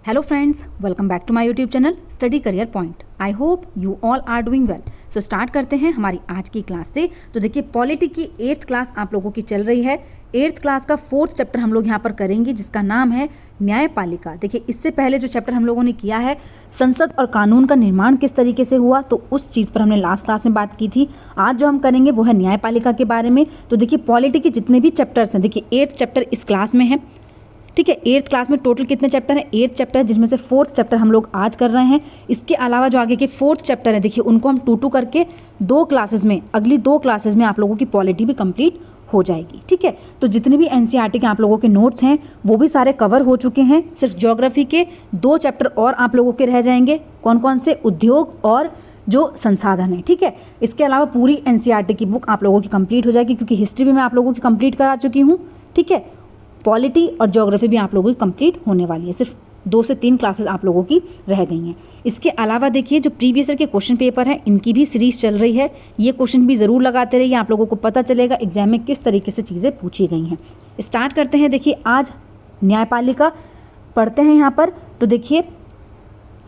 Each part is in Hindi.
Hello friends, welcome back to my YouTube channel Study Career Point. I hope you all are doing well. So start करते हैं हमारी आज की क्लास से। तो देखिए पॉलिटी की 8th क्लास आप लोगों की चल रही है। 8th क्लास का 4th चैप्टर हम लोग यहाँ पर करेंगे जिसका नाम है न्यायपालिका। देखिए इससे पहले जो चैप्टर हम लोगों ने किया है संसद और कानून का निर्माण किस तरीके से हुआ, तो उस चीज़ पर हमने लास्ट क्लास में बात की थी। आज जो हम करेंगे वो है न्यायपालिका के बारे में। तो देखिए पॉलिटी के जितने भी चैप्टर्स हैं, देखिए 8th चैप्टर इस क्लास में है, ठीक है। 8th क्लास में टोटल कितने चैप्टर हैं? 8 चैप्टर है, जिसमें से 4th चैप्टर हम लोग आज कर रहे हैं। इसके अलावा जो आगे के 4th चैप्टर है देखिए उनको हम 2 करके 2 क्लासेस में, अगली 2 क्लासेस में आप लोगों की पॉलिटी भी कंप्लीट हो जाएगी, ठीक है। तो जितने भी एनसीईआरटी के आप लोगों के नोट्स हैं वो भी सारे कवर हो चुके हैं। सिर्फ ज्योग्राफी के 2 चैप्टर और आप लोगों के रह जाएंगे। कौन कौन से? उद्योग और जो संसाधन है, ठीक है। इसके अलावा पूरी एनसीईआरटी की बुक आप लोगों की कंप्लीट हो जाएगी, क्योंकि हिस्ट्री भी मैं आप लोगों की कंप्लीट करा चुकी हूँ, ठीक है। पॉलिटी और ज्योग्राफी भी आप लोगों की कंप्लीट होने वाली है। सिर्फ 2 से 3 क्लासेस आप लोगों की रह गई हैं। इसके अलावा देखिए जो प्रीवियस ईयर के क्वेश्चन पेपर हैं इनकी भी सीरीज चल रही है। ये क्वेश्चन भी ज़रूर लगाते रहिए, आप लोगों को पता चलेगा एग्जाम में किस तरीके से चीज़ें पूछी गई हैं। स्टार्ट करते हैं। देखिए आज न्यायपालिका पढ़ते हैं यहाँ पर। तो देखिए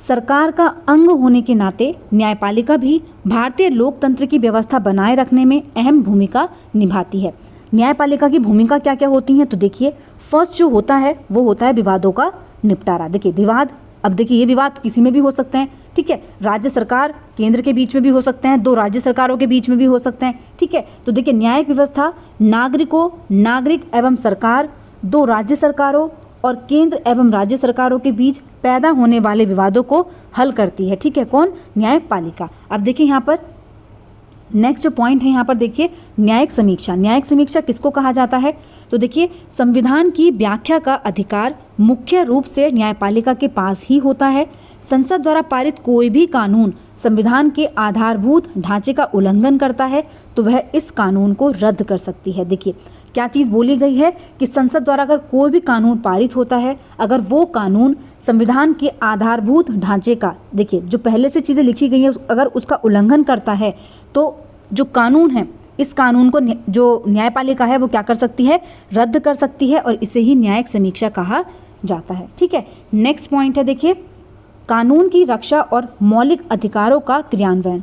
सरकार का अंग होने के नाते न्यायपालिका भी भारतीय लोकतंत्र की व्यवस्था बनाए रखने में अहम भूमिका निभाती है। न्यायपालिका की भूमिका क्या क्या होती हैं? तो देखिए फर्स्ट जो होता है वो होता है विवादों का निपटारा। देखिए विवाद, अब देखिए ये विवाद किसी में भी हो सकते हैं, ठीक है। राज्य सरकार केंद्र के बीच में भी हो सकते हैं, 2 राज्य सरकारों के बीच में भी हो सकते हैं, ठीक है। तो देखिए न्यायिक व्यवस्था नागरिक एवं सरकार, 2 राज्य सरकारों और केंद्र एवं राज्य सरकारों के बीच पैदा होने वाले विवादों को हल करती है, ठीक है। कौन? न्यायपालिका। अब देखिए यहाँ पर नेक्स्ट जो पॉइंट है यहाँ पर देखिए न्यायिक समीक्षा। न्यायिक समीक्षा किसको कहा जाता है? तो देखिए संविधान की व्याख्या का अधिकार मुख्य रूप से न्यायपालिका के पास ही होता है। संसद द्वारा पारित कोई भी कानून संविधान के आधारभूत ढांचे का उल्लंघन करता है तो वह इस कानून को रद्द कर सकती है। देखिए क्या चीज़ बोली गई है कि संसद द्वारा अगर कोई भी कानून पारित होता है, अगर वो कानून संविधान के आधारभूत ढांचे का, देखिए जो पहले से चीज़ें लिखी गई हैं अगर उसका उल्लंघन करता है तो जो कानून है इस कानून को जो न्यायपालिका है वो क्या कर सकती है? रद्द कर सकती है, और इसे ही न्यायिक समीक्षा कहा जाता है, ठीक है। नेक्स्ट पॉइंट है देखिए कानून की रक्षा और मौलिक अधिकारों का क्रियान्वयन।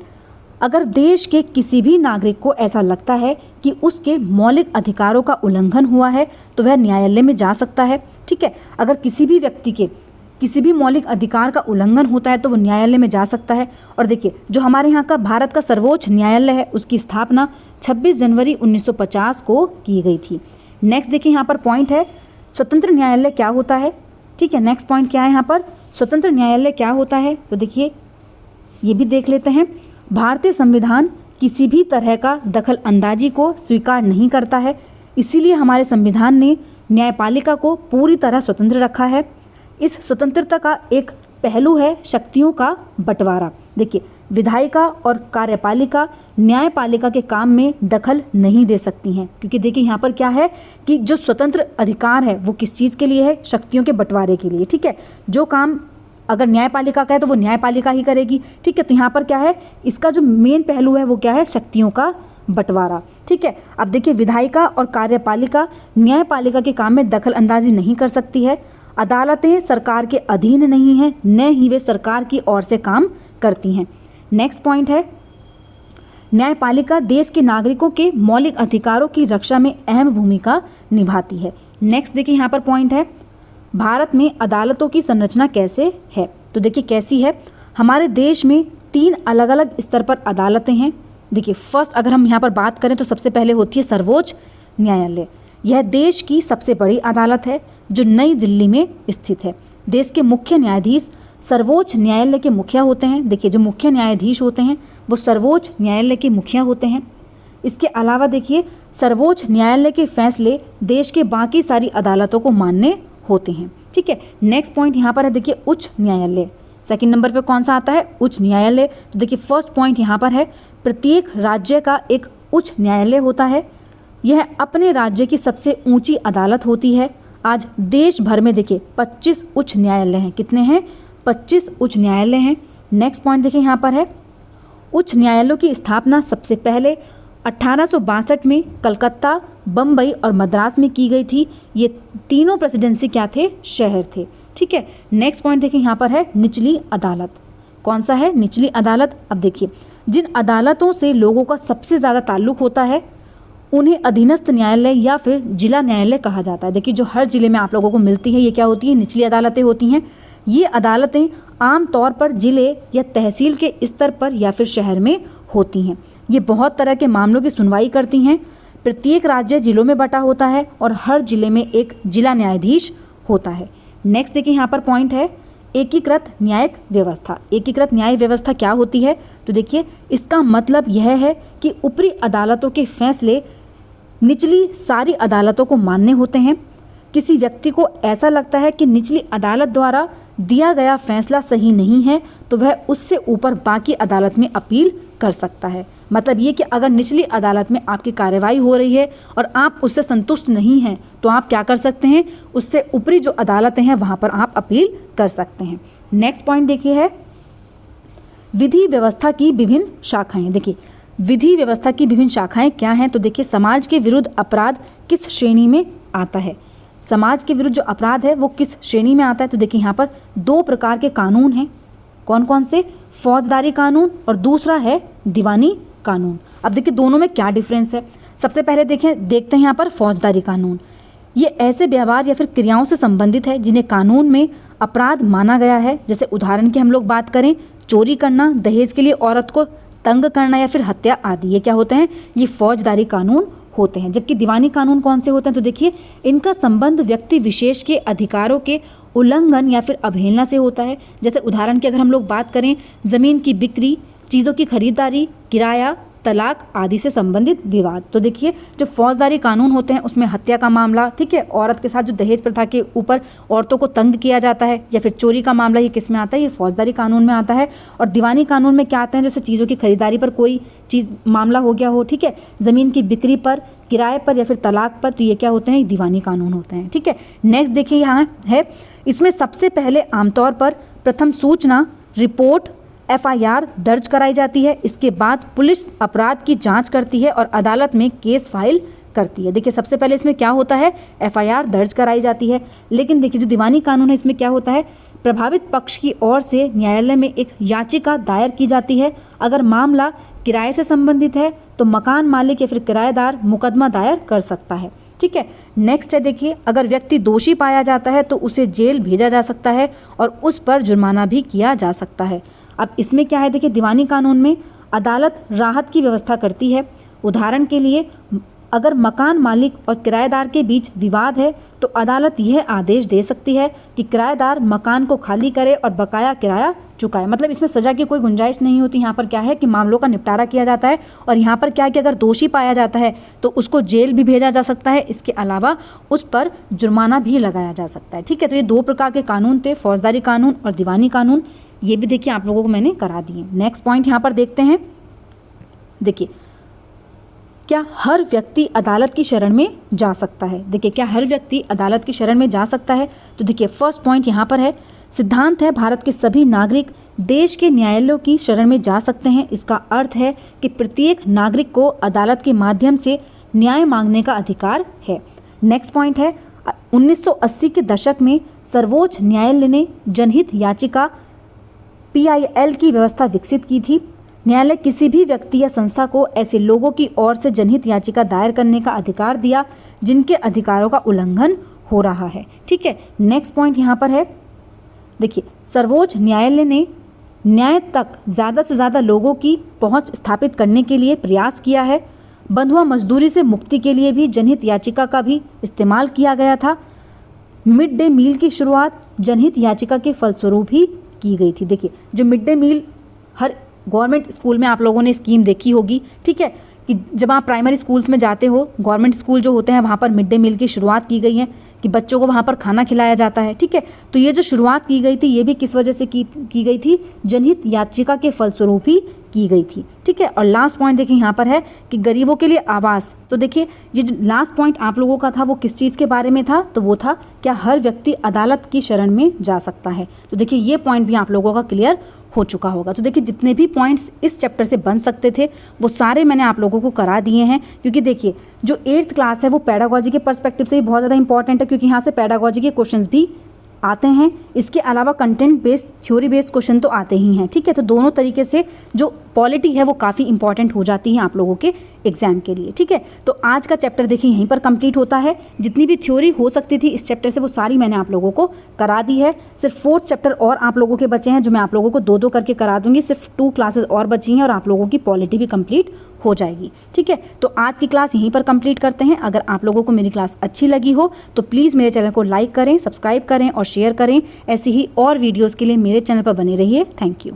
अगर देश के किसी भी नागरिक को ऐसा लगता है कि उसके मौलिक अधिकारों का उल्लंघन हुआ है तो वह न्यायालय में जा सकता है, ठीक है। अगर किसी भी व्यक्ति के किसी भी मौलिक अधिकार का उल्लंघन होता है तो वो न्यायालय में जा सकता है। और देखिए जो हमारे यहाँ का भारत का सर्वोच्च न्यायालय है उसकी स्थापना 26 जनवरी 1950 को की गई थी। नेक्स्ट देखिए यहाँ पर पॉइंट है स्वतंत्र न्यायालय क्या होता है, ठीक है। नेक्स्ट पॉइंट क्या है यहाँ पर? स्वतंत्र न्यायालय क्या होता है? तो देखिए ये भी देख लेते हैं। भारतीय संविधान किसी भी तरह का दखल अंदाजी को स्वीकार नहीं करता है, इसीलिए हमारे संविधान ने न्यायपालिका को पूरी तरह स्वतंत्र रखा है। इस स्वतंत्रता का एक पहलू है शक्तियों का बंटवारा। देखिए विधायिका और कार्यपालिका न्यायपालिका के काम में दखल नहीं दे सकती हैं, क्योंकि देखिए यहाँ पर क्या है कि जो स्वतंत्र अधिकार है वो किस चीज़ के लिए है? शक्तियों के बंटवारे के लिए, ठीक है। जो काम अगर न्यायपालिका का है तो वो न्यायपालिका ही करेगी, ठीक है। तो यहाँ पर क्या है, इसका जो मेन पहलू है वो क्या है? शक्तियों का बंटवारा, ठीक है। अब देखिए विधायिका और कार्यपालिका न्यायपालिका के काम में दखल अंदाजी नहीं कर सकती है। अदालतें सरकार के अधीन नहीं हैं, न ही वे सरकार की ओर से काम करती हैं। नेक्स्ट पॉइंट है न्यायपालिका देश के नागरिकों के मौलिक अधिकारों की रक्षा में अहम भूमिका निभाती है। नेक्स्ट देखिए यहाँ पर पॉइंट है भारत में अदालतों की संरचना कैसे है? तो देखिए कैसी है, हमारे देश में 3 अलग अलग स्तर पर अदालतें हैं। देखिए फर्स्ट अगर हम यहाँ पर बात करें तो सबसे पहले होती है सर्वोच्च न्यायालय। यह देश की सबसे बड़ी अदालत है जो नई दिल्ली में स्थित है। देश के मुख्य न्यायाधीश सर्वोच्च न्यायालय के मुखिया होते हैं। देखिए जो मुख्य न्यायाधीश होते हैं वो सर्वोच्च न्यायालय के मुखिया होते हैं। इसके अलावा देखिए सर्वोच्च न्यायालय के फैसले देश के बाकी सारी अदालतों को मान्य होते हैं, ठीक है। नेक्स्ट पॉइंट यहाँ पर है देखिए उच्च न्यायालय। सेकंड नंबर पे कौन सा आता है? उच्च न्यायालय। तो देखिए फर्स्ट पॉइंट यहाँ पर है प्रत्येक राज्य का एक उच्च न्यायालय होता है। यह अपने राज्य की सबसे ऊंची अदालत होती है। आज देश भर में देखिए 25 उच्च न्यायालय हैं। कितने हैं? 25 उच्च न्यायालय हैं। नेक्स्ट पॉइंट देखिए यहाँ पर है उच्च न्यायालयों की स्थापना सबसे पहले 1862 में कलकत्ता, बम्बई और मद्रास में की गई थी। ये तीनों प्रेसिडेंसी क्या थे? शहर थे। ठीक है। नेक्स्ट पॉइंट देखिए यहाँ पर है निचली अदालत। कौन सा है? निचली अदालत। अब देखिए जिन अदालतों से लोगों का सबसे ज़्यादा ताल्लुक होता है उन्हें अधीनस्थ न्यायालय या फिर जिला न्यायालय कहा जाता है। देखिए जो हर जिले में आप लोगों को मिलती है ये क्या होती है? निचली अदालतें होती हैं। ये अदालतें आमतौर पर जिले या तहसील के स्तर पर या फिर शहर में होती हैं। ये बहुत तरह के मामलों की सुनवाई करती हैं। प्रत्येक राज्य जिलों में बटा होता है और हर जिले में एक जिला न्यायाधीश होता है। नेक्स्ट देखिए यहाँ पर पॉइंट है एकीकृत न्यायिक व्यवस्था। एकीकृत न्याय व्यवस्था क्या होती है? तो देखिए इसका मतलब यह है कि ऊपरी अदालतों के फैसले निचली सारी अदालतों को मान्य होते हैं। किसी व्यक्ति को ऐसा लगता है कि निचली अदालत द्वारा दिया गया फैसला सही नहीं है तो वह उससे ऊपर बाकी अदालत में अपील कर सकता है। मतलब ये कि अगर निचली अदालत में आपकी कार्रवाई हो रही है और आप उससे संतुष्ट नहीं हैं तो आप क्या कर सकते हैं? उससे ऊपरी जो अदालतें हैं वहाँ पर आप अपील कर सकते हैं। नेक्स्ट पॉइंट देखिए है विधि व्यवस्था की विभिन्न शाखाएं। देखिए विधि व्यवस्था की विभिन्न शाखाएं क्या हैं? तो देखिए समाज के विरुद्ध अपराध किस श्रेणी में आता है? समाज के विरुद्ध जो अपराध है वो किस श्रेणी में आता है? तो देखिए यहाँ पर दो प्रकार के कानून हैं। कौन कौन से? फौजदारी कानून और दूसरा है दीवानी कानून। अब देखिए दोनों में क्या डिफरेंस है। सबसे पहले देखते हैं यहाँ पर फौजदारी कानून। ये ऐसे व्यवहार या फिर क्रियाओं से संबंधित है जिन्हें कानून में अपराध माना गया है। जैसे उदाहरण की हम लोग बात करें चोरी करना, दहेज के लिए औरत को तंग करना या फिर हत्या आदि, ये क्या होते हैं? ये फौजदारी कानून होते हैं। जबकि दीवानी कानून कौन से होते हैं? तो देखिए इनका संबंध व्यक्ति विशेष के अधिकारों के उल्लंघन या फिर अवहेलना से होता है। जैसे उदाहरण की अगर हम लोग बात करें ज़मीन की बिक्री, चीज़ों की खरीदारी, किराया, तलाक आदि से संबंधित विवाद। तो देखिए जो फौजदारी कानून होते हैं उसमें हत्या का मामला, ठीक है, औरत के साथ जो दहेज प्रथा के ऊपर औरतों को तंग किया जाता है या फिर चोरी का मामला, ये किस में आता है? ये फौजदारी कानून में आता है। और दीवानी कानून में क्या आते हैं? जैसे चीज़ों की खरीदारी पर कोई चीज़ मामला हो गया हो, ठीक है, ज़मीन की बिक्री पर, किराए पर या फिर तलाक पर, तो ये क्या होते हैं? दीवानी कानून होते हैं। ठीक है। नेक्स्ट देखिए यहाँ है इसमें सबसे पहले आमतौर पर प्रथम सूचना रिपोर्ट FIR दर्ज कराई जाती है। इसके बाद पुलिस अपराध की जांच करती है और अदालत में केस फाइल करती है। देखिए सबसे पहले इसमें क्या होता है? FIR दर्ज कराई जाती है। लेकिन देखिए जो दीवानी कानून है इसमें क्या होता है? प्रभावित पक्ष की ओर से न्यायालय में एक याचिका दायर की जाती है। अगर मामला किराए से संबंधित है तो मकान मालिक या फिर किराएदार मुकदमा दायर कर सकता है। ठीक है। नेक्स्ट है देखिए अगर व्यक्ति दोषी पाया जाता है तो उसे जेल भेजा जा सकता है और उस पर जुर्माना भी किया जा सकता है। अब इसमें क्या है? देखिए दीवानी कानून में अदालत राहत की व्यवस्था करती है। उदाहरण के लिए अगर मकान मालिक और किराएदार के बीच विवाद है तो अदालत यह आदेश दे सकती है कि किराएदार मकान को खाली करे और बकाया किराया चुकाए। मतलब इसमें सज़ा की कोई गुंजाइश नहीं होती। यहाँ पर क्या है कि मामलों का निपटारा किया जाता है और यहाँ पर क्या है कि अगर दोषी पाया जाता है तो उसको जेल भी भेजा जा सकता है। इसके अलावा उस पर जुर्माना भी लगाया जा सकता है। ठीक है। तो ये दो प्रकार के कानून थे, फौजदारी कानून और दीवानी कानून। ये भी देखिए आप लोगों को मैंने करा दिए। नेक्स्ट पॉइंट यहाँ पर देखते हैं। देखिए क्या हर व्यक्ति अदालत की शरण में जा सकता है? देखिए क्या हर व्यक्ति अदालत की शरण में जा सकता है? तो देखिए फर्स्ट पॉइंट यहाँ पर है सिद्धांत है भारत के सभी नागरिक देश के न्यायालयों की शरण में जा सकते हैं। इसका अर्थ है कि प्रत्येक नागरिक को अदालत के माध्यम से न्याय मांगने का अधिकार है। नेक्स्ट पॉइंट है 1980 के दशक में सर्वोच्च न्यायालय ने जनहित याचिका PIL की व्यवस्था विकसित की थी। न्यायालय किसी भी व्यक्ति या संस्था को ऐसे लोगों की ओर से जनहित याचिका दायर करने का अधिकार दिया जिनके अधिकारों का उल्लंघन हो रहा है। ठीक है। नेक्स्ट पॉइंट यहाँ पर है देखिए सर्वोच्च न्यायालय ने न्याय तक ज़्यादा से ज़्यादा लोगों की पहुँच स्थापित करने के लिए प्रयास किया है। बंधुआ मजदूरी से मुक्ति के लिए भी जनहित याचिका का भी इस्तेमाल किया गया था। मिड डे मील की शुरुआत जनहित याचिका के फलस्वरूप ही की गई थी। देखिए जो मिड डे मील हर गवर्नमेंट स्कूल में आप लोगों ने स्कीम देखी होगी। ठीक है कि जब आप प्राइमरी स्कूल्स में जाते हो, गवर्नमेंट स्कूल जो होते हैं वहाँ पर मिड डे मील की शुरुआत की गई है कि बच्चों को वहाँ पर खाना खिलाया जाता है। ठीक है। तो ये जो शुरुआत की गई थी ये भी किस वजह से की गई थी? जनहित याचिका के फलस्वरूप ही की गई थी। ठीक है। और लास्ट पॉइंट देखिए यहाँ पर है कि गरीबों के लिए आवास। तो देखिए ये जो लास्ट पॉइंट आप लोगों का था वो किस चीज़ के बारे में था? तो वो था क्या हर व्यक्ति अदालत की शरण में जा सकता है। तो देखिए ये पॉइंट भी आप लोगों का क्लियर हो चुका होगा। तो देखिए जितने भी पॉइंट्स इस चैप्टर से बन सकते थे वो सारे मैंने आप लोगों को करा दिए हैं। क्योंकि देखिए जो 8th क्लास है वो पेडागोजी के पर्सपेक्टिव से भी बहुत ज़्यादा इंपॉर्टेंट है, क्योंकि यहाँ से पेडागोजी के क्वेश्चंस भी आते हैं, इसके अलावा content based theory based question तो आते ही हैं, ठीक है। तो दोनों तरीके से जो पॉलिटी है वो काफ़ी इंपॉर्टेंट हो जाती है आप लोगों के एग्जाम के लिए, ठीक है। तो आज का चैप्टर देखिए यहीं पर कंप्लीट होता है। जितनी भी थ्योरी हो सकती थी इस चैप्टर से वो सारी मैंने आप लोगों को करा दी है। सिर्फ 4th चैप्टर और आप लोगों के बचे हैं जो मैं आप लोगों को 2-2 करके करा दूंगी। सिर्फ 2 क्लासेस और बची हैं और आप लोगों की पॉलिटी भी कंप्लीट हो जाएगी, ठीक है। तो आज की क्लास यहीं पर कंप्लीट करते हैं। अगर आप लोगों को मेरी क्लास अच्छी लगी हो तो प्लीज़ मेरे चैनल को लाइक करें, सब्सक्राइब करें और शेयर करें। ऐसी ही और वीडियोज़ के लिए मेरे चैनल पर बने रहिए। Thank you.